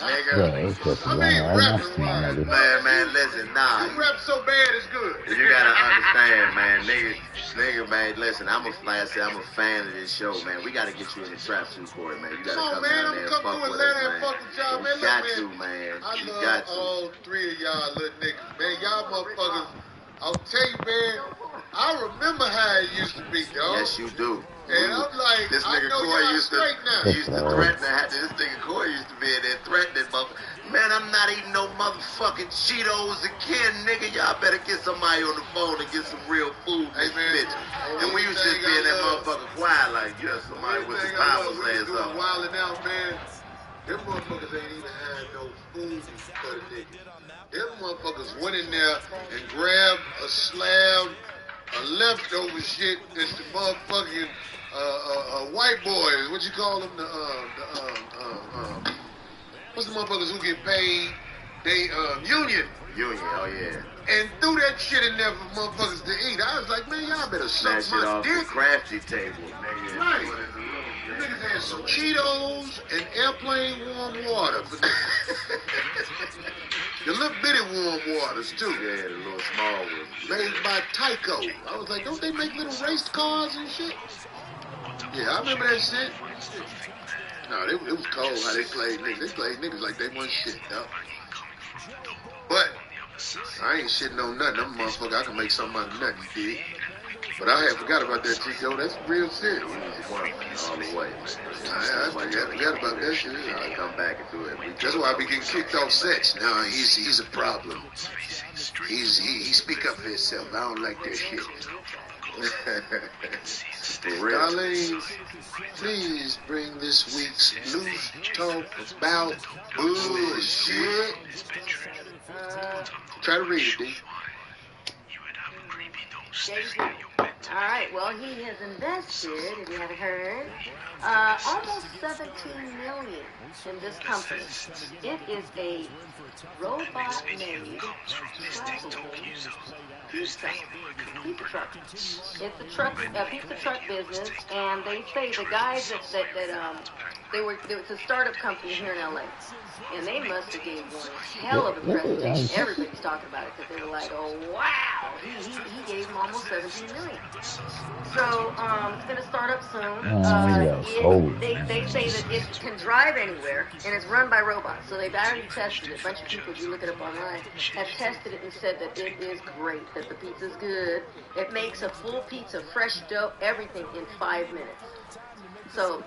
Nigga. Yeah, it's just I mean, rapping. Man, listen, nah. You rap so bad, it's good. You gotta understand, man, nigga, man, listen, like I said, I'm a fan of this show, man. We gotta get you in the trap too, Corey, man. You gotta Come on, come man, down I'm there and come fuck through with Atlanta us, and man. fuck with y'all, man. You Look, got man, to, man. I You love got to. all three of y'all little niggas, man. Y'all motherfuckers, I'll tell you, man, I remember how it used to be, dog. Yes, you do. And I'm like, This I nigga know Corey y'all used straight now. to threaten to have this nigga Corey used to be in there threatening motherfucker. Man, I'm not eating no motherfucking Cheetos again, nigga. Y'all better get somebody on the phone and get some real food, Hey, man. bitch. And we used to just be in that motherfucker quiet like, yeah, somebody with his power saying something. Wilding out, man. Them motherfuckers ain't even had no food for the nigga. Them motherfuckers went in there and grabbed a slab of leftover shit that the motherfucking white boys, what you call them? What's the motherfuckers who get paid? They union. Union, oh yeah. And threw that shit in there for motherfuckers to eat. I was like, man, y'all better suck Snatch it my off the dick. crafty table, nigga. Right. The niggas had some Cheetos and airplane warm water for niggas. The little bitty warm waters too. Yeah, the little small ones. Made by Tyco. I was like, don't they make little race cars and shit? Yeah, I remember that shit. No, it was cold how they played niggas. They played niggas like they wasn't shit, though. But I ain't shitting on nothing. I'm a motherfucker. I can make something out of nothing, you dig? But I had forgot about that, Chico. That's real shit. All the way, man. I forgot about that shit. I come back and do it. That's why I be getting kicked off sets. Now he's a problem. He speak up for himself. I don't like that shit. Darlene, please bring this week's loose talk about bullshit. Try to read it, D. All right, well, he has invested, if you haven't heard, almost $17 million in this company. It is a robot-made travel pizza truck. It's a pizza truck business, and they say the guys that it's a startup company here in LA, and they must have gave one hell of a presentation. Everybody's talking about it because they were like, "Oh wow, he gave them almost $17 million." So it's gonna start up soon. They say that it can drive anywhere, and it's run by robots. So they've already tested it. A bunch of people, if you look it up online, have tested it and said that it is great, that the pizza's good. It makes a full pizza, fresh dough, everything in 5 minutes. So,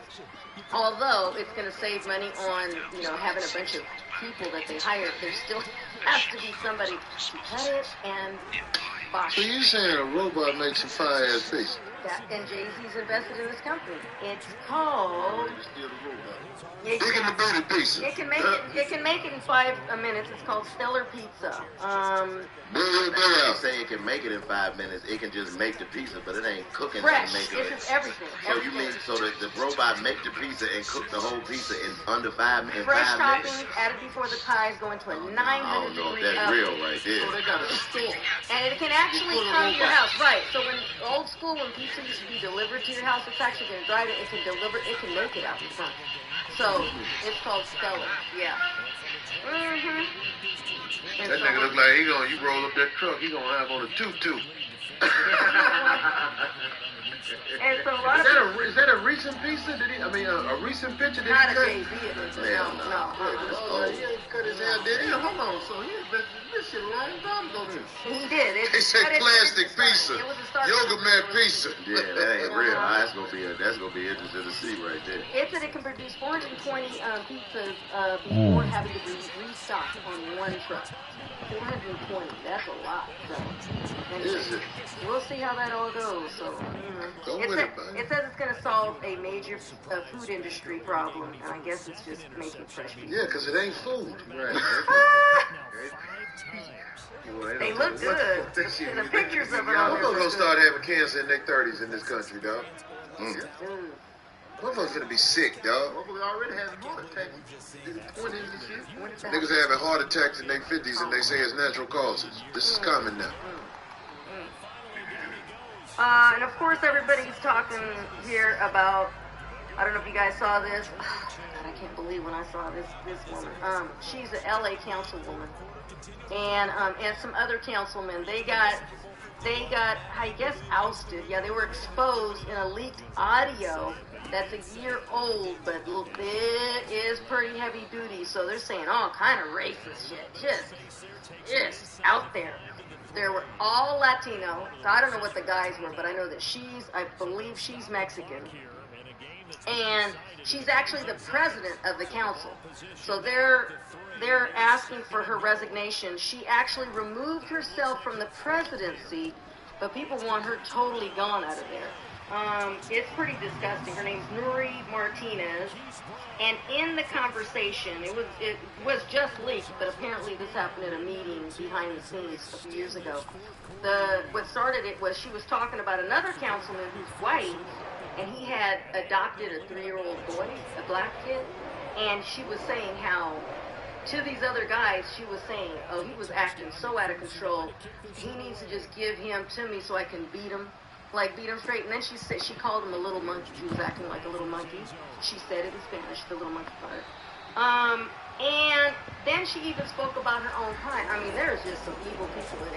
although it's going to save money on, having a bunch of people that they hire, there still has to be somebody to cut it and box So it. you saying a robot makes some fire-ass pizza? And Jay-Z's invested in this company. It's called. Big in the booty pizza. It can make it in 5 minutes. It's called Stellar Pizza. They say it can make it in 5 minutes. It can just make the pizza, but it ain't cooking fresh. and making it. It's everything. So you mean the robot make the pizza and cook the whole pizza in under 5 minutes? Fresh toppings added before the pies go into a 900 I don't know if that's real right there. So they got a store. And it can actually come to your house. Right. So when old school, when pizza used to be delivered to your house, it's actually going to drive it. It can deliver. It can make it out in front. So it's called Stellar. Yeah. Mhm. That nigga look like you roll up that truck, he gonna have on a tutu. And so a lot Is that a recent pizza? A recent picture? Did not he a cut? Jay-Z. No. He cut his hair. Did he? Hold on. So he invested in this shit a long time ago. He did. They say plastic pizza, yoga man pizza. Yeah, that ain't real. That's gonna be interesting to see right there. It said it can produce 420 pizzas before having to be restocked on one truck. 420. That's a lot. So, we'll see how that all goes. So, it says it's going to solve a major food industry problem, and I guess it's just making fresh pizza. Yeah, because it ain't food. Right. They look good. The pictures of it We're on there gonna look start good. having cancer in their 30s in this country, dog. Motherfuckers gonna be sick, dog. We already having heart attacks. 20s and shit. Niggas are having heart attacks in their 50s and they say it's natural causes. This is common now. And of course, everybody's talking here about. I don't know if you guys saw this. Oh, God, I can't believe when I saw this woman. She's an LA councilwoman, and some other councilmen. They got, I guess, ousted. Yeah, they were exposed in a leaked audio that's a year old, but it is pretty heavy duty. So they're saying all kind of racist shit, just out there. There were all Latino. So I don't know what the guys were, but I know that I believe she's Mexican. And she's actually the president of the council. So they're asking for her resignation. She actually removed herself from the presidency, but people want her totally gone out of there. It's pretty disgusting. Her name's Nuri Martinez. And in the conversation, it was just leaked, but apparently this happened at a meeting behind the scenes a few years ago. What started it was she was talking about another councilman who's white, and he had adopted a 3-year-old boy, a black kid, and she was saying how to these other guys, she was saying, oh, he was acting so out of control, he needs to just give him to me so I can beat him straight. And then she said she called him a little monkey. He was acting like a little monkey. She said it in Spanish, the little monkey part. And then she even spoke about her own kind. I mean, there's just some evil people in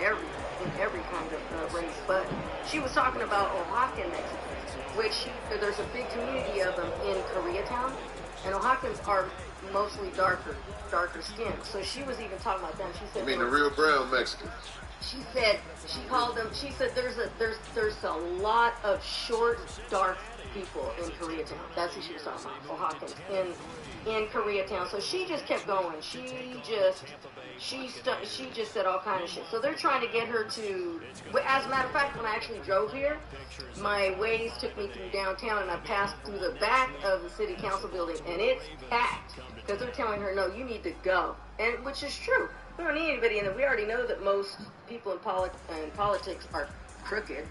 every kind of race. But she was talking about Oaxacan Mexicans, which there's a big community of them in Koreatown, and Oaxacans are mostly darker skin. So she was even talking about them. She said, You mean the real brown Mexicans? She said she called them. She said there's a lot of short, dark people in Koreatown. That's who she was talking about, Oaxacans in Koreatown. So she just kept going. She just said all kind of shit. So they're trying to get her to. As a matter of fact, when I actually drove here, my Waze took me through downtown, and I passed through the back of the city council building, and it's packed because they're telling her, no, you need to go, and which is true. We don't need anybody in there. We already know that most people in politics are crooked.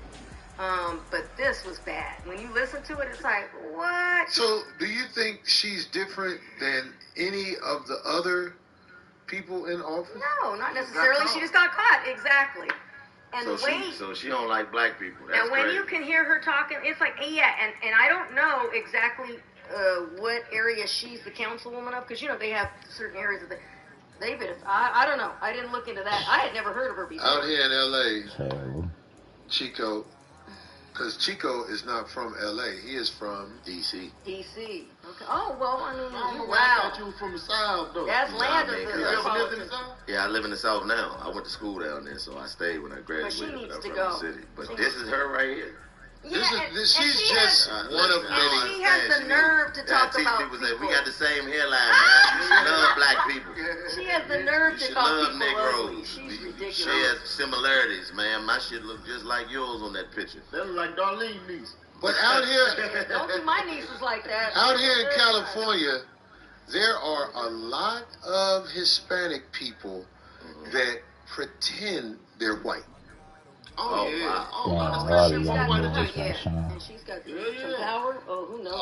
But this was bad. When you listen to it, it's like, what? So, do you think she's different than any of the other people in office? No, not necessarily. She just got caught. Exactly. And So she don't like black people. That's and when crazy. you can hear her talking, it's like, yeah, and I don't know exactly what area she's the councilwoman of, because, they have certain areas of I don't know. I didn't look into that. I had never heard of her before. Out here in L.A., Chico, because Chico is not from L.A., he is from D.C. D.C. Okay. Oh, well, I mean, I wow. thought you was from the South, though. That's land of You the ever lived in the politics. South? Yeah, I live in the South now. I went to school down there, so I stayed when I graduated. needs I'm to from go. the city. But this is her right here. She's just one of many. She has the nerve to talk about people. We got the same hairline, man. You should love black people. She has the nerve to call people ugly. Negroes. She's ridiculous. She has similarities, man. My shit look just like yours on that picture. They look like Darlene's niece. But out here, don't think my niece was like that. Out here in California, there are a lot of Hispanic people that pretend they're white. Oh, yeah. Wow. Oh, Yeah, and she's got some power. Oh, who knows? A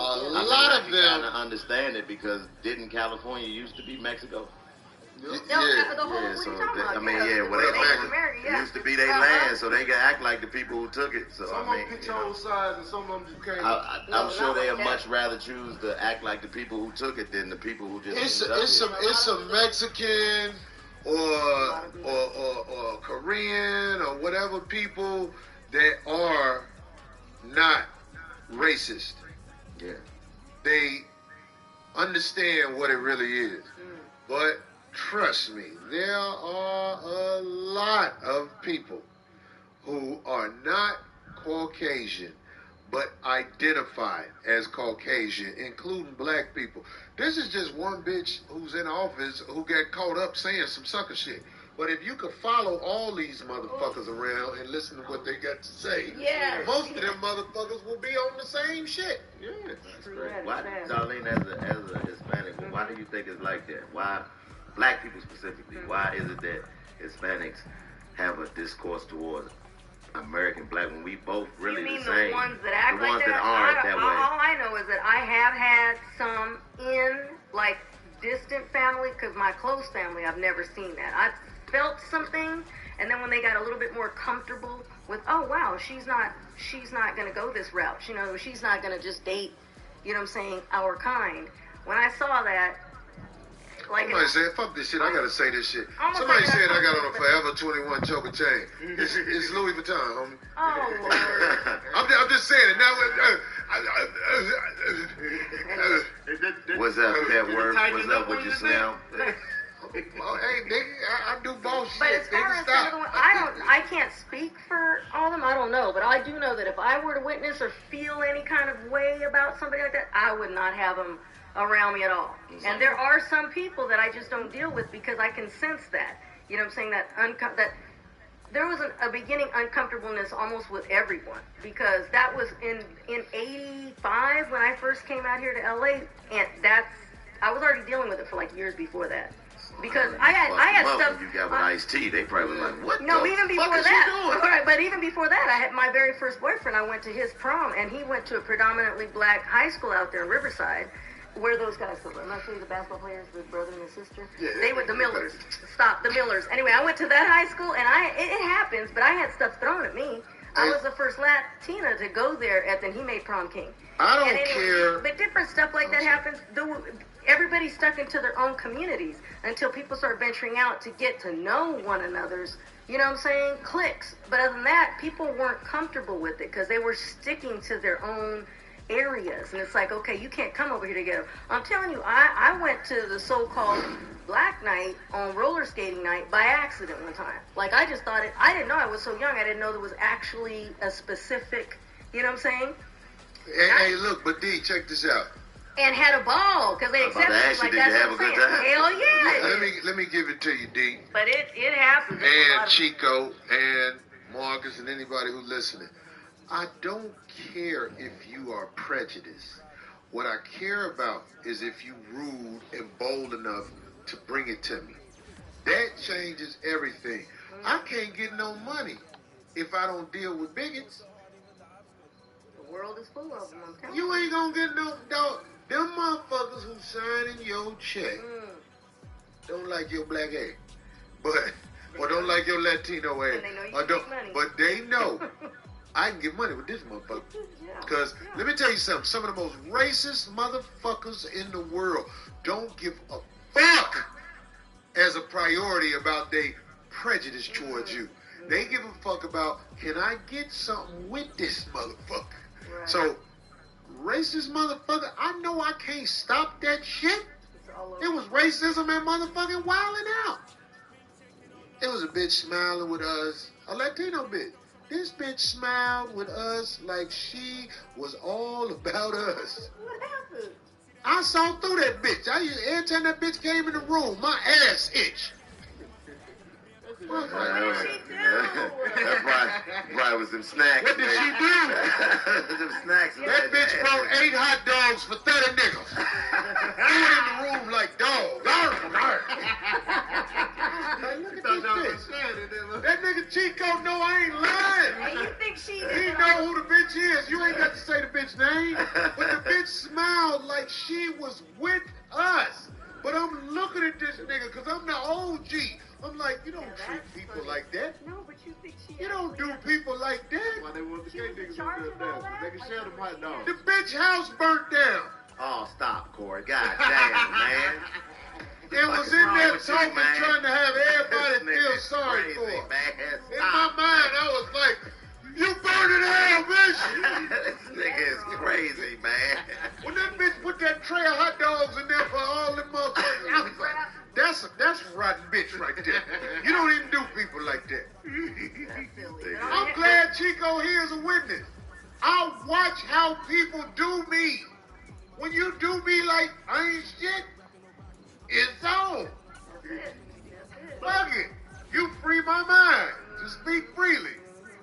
lot of You them. gotta understand it because didn't California used to be Mexico? The whole, what are you talking about? I mean, it used to be their land, so they can act like the people who took it. So some I mean, of them picked your size and some of them just came. I'm sure they'll much rather choose to act like the people who took it than the people who just. It's a Mexican or Korean or whatever people that are not racist. Yeah. They understand what it really is. But trust me, there are a lot of people who are not Caucasian but identify as Caucasian, including black people. This is just one bitch who's in office who got caught up saying some sucker shit. But if you could follow all these motherfuckers around and listen to what they got to say, most of them motherfuckers will be on the same shit. Yeah, that's great. Why, Darlene, as a Hispanic, why do you think it's like that? Why, black people specifically, why is it that Hispanics have a discourse towards American black when we both really you mean the same? The ones that act like that? Aren't that way. All I know is that I have had some in, like, distant family, because my close family, I've never seen that. I've felt something, and then when they got a little bit more comfortable with, oh wow, she's not gonna go this route. You know, she's not gonna just date, you know what I'm saying, our kind. When I saw that, like, somebody said, fuck this shit, I gotta say this shit. Somebody said I got on a Forever 21 choker chain. It's Louis Vuitton, homie. Oh, Lord. I'm just saying it. Now, what's up, that word? What's up with your smell? Hey, nigga, I do boss shit. But as far as some of the ones, I can't speak for all of them. I don't know, but I do know that if I were to witness or feel any kind of way about somebody like that, I would not have them around me at all. And there are some people that I just don't deal with because I can sense that. You know what I'm saying? That there was a beginning uncomfortableness almost with everyone, because that was in 85 when I first came out here to LA, and I was already dealing with it for like years before that. Because I had stuff. You got with Ice-T, they probably were like, what? No, even before that. Right, but even before that, I had my very first boyfriend. I went to his prom, and he went to a predominantly black high school out there in Riverside, where those guys live. I'm not sure the basketball players, the brother and the sister. Yeah, they were the Millers. The Millers. Anyway, I went to that high school, and it happens, but I had stuff thrown at me. I was the first Latina to go there, and he made prom king. I don't care. But different stuff like that happens. Everybody's stuck into their own communities until people start venturing out to get to know one another's, you know what I'm saying, cliques. But other than that, people weren't comfortable with it because they were sticking to their own areas. And it's like, okay, you can't come over here together. I'm telling you, I went to the so-called black night on roller skating night by accident one time. Like, I just thought I didn't know, I was so young, I didn't know there was actually a specific, you know what I'm saying? Hey, look, but D, check this out. And had a ball, because they accepted it. Like, that's what I'm saying. Hell yeah. Let me give it to you, D. But it happens. And Chico and Marcus and anybody who's listening. I don't care if you are prejudiced. What I care about is if you rude and bold enough to bring it to me. That changes everything. I can't get no money if I don't deal with bigots. The world is full of them, I'm telling you. You ain't gonna get no dog. Them motherfuckers who signing your check don't like your black ass, or don't like your Latino ass, but they know I can get money with this motherfucker. Because let me tell you something. Some of the most racist motherfuckers in the world don't give a fuck as a priority about their prejudice towards you. They give a fuck about, can I get something with this motherfucker? Right. So, racist motherfucker, I know I can't stop that shit. It was racism and motherfucking wilding out. It was a bitch smiling with us, a Latino bitch. This bitch smiled with us like she was all about us. What happened? I saw through that bitch. Every time that bitch came in the room, my ass itched. What did she do? That probably was them snacks. What did she do? Them snacks. That bitch brought 8 hot dogs for 30 niggas. Threw it in the room like dogs. Like, look at this bitch. That nigga Chico know I ain't lying. And you think she He know who the bitch is. You ain't got to say the bitch name. But the bitch smiled like she was with us. But I'm looking at this nigga because I'm the OG. I'm like, you don't treat people like that. No, but you think she You don't do people like that. Why they want the skate niggas up there? So they can share them hot dogs. The bitch house burnt down. Oh, stop, Corey. God damn, man. It was in there talking, trying to have everybody feel sorry crazy, for her. Man. In my mind, I was like, you burned it out, bitch. This nigga is crazy, man. When that bitch put that tray of hot dogs in there for all them motherfuckers, I was like, that's a rotten bitch right there. You don't even do people like that. I'm glad Chico here is a witness. I watch how people do me. When you do me like I ain't shit, it's on. Fuck it. You free my mind to speak freely.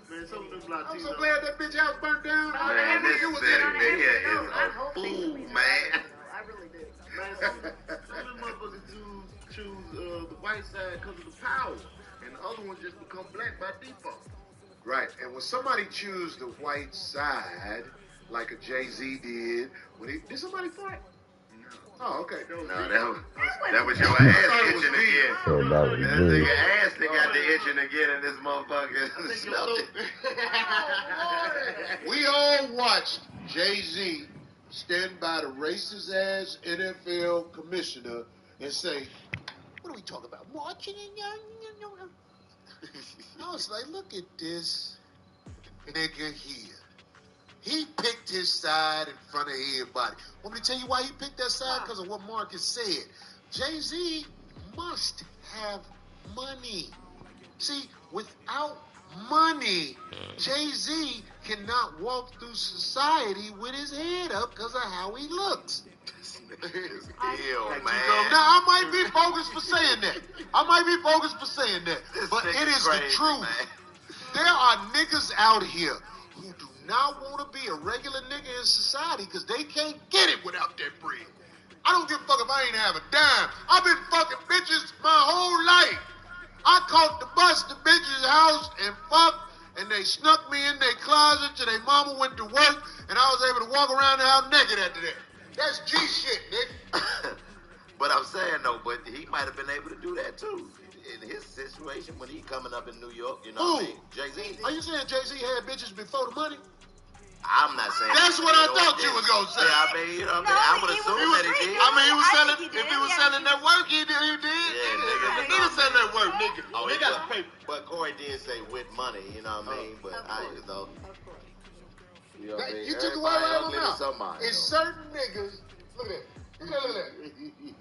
Man, some of them I'm Latinos. so glad that bitch house burnt down. Man, this It was in nigga there. is a fool, man. I really do. Man, some of them motherfuckers choose the white side because of the power. And the other ones just become black by default. Right, and when somebody choose the white side, like a Jay-Z did, did somebody fight? Oh, okay. That was your ass itching again. So that was That good. nigga ass they got the itching again in this motherfucker. Smelled it. We all watched Jay-Z stand by the racist ass NFL commissioner and say, what are we talking about? Marching and I was like, look at this nigga here. He picked his side in front of everybody. Want me to tell you why he picked that side? Because of what Marcus said. Jay-Z must have money. See, without money, Jay-Z cannot walk through society with his head up because of how he looks. Ill, man. Now, I might be bogus for saying that. But it is crazy, the truth. Man. There are niggas out here who do not want to be a regular nigga in society because they can't get it without that bread. I don't give a fuck if I ain't have a dime. I've been fucking bitches my whole life. I caught the bus to bitches' house and fucked, and they snuck me in their closet till their mama went to work, and I was able to walk around the house naked after that. That's G shit, nigga. But I'm saying though, but he might have been able to do that too. In his situation, when he coming up in New York, you know what I mean? Jay-Z. Are you saying Jay-Z had bitches before the money? I'm not saying That's what I thought you was gonna say. Yeah, I mean, you know what I mean? I would assume that he did. I mean, he was I selling. think he If did, he was yeah. selling that work, he did. Yeah, nigga. He was selling that work, nigga. Oh, They he got was. to pay. But Corey did say with money, you know what I mean? But you know, you know what I mean? You took away right Everybody out of my ugly to mouth. somebody, It's though. certain niggas. Look at that. Look at that.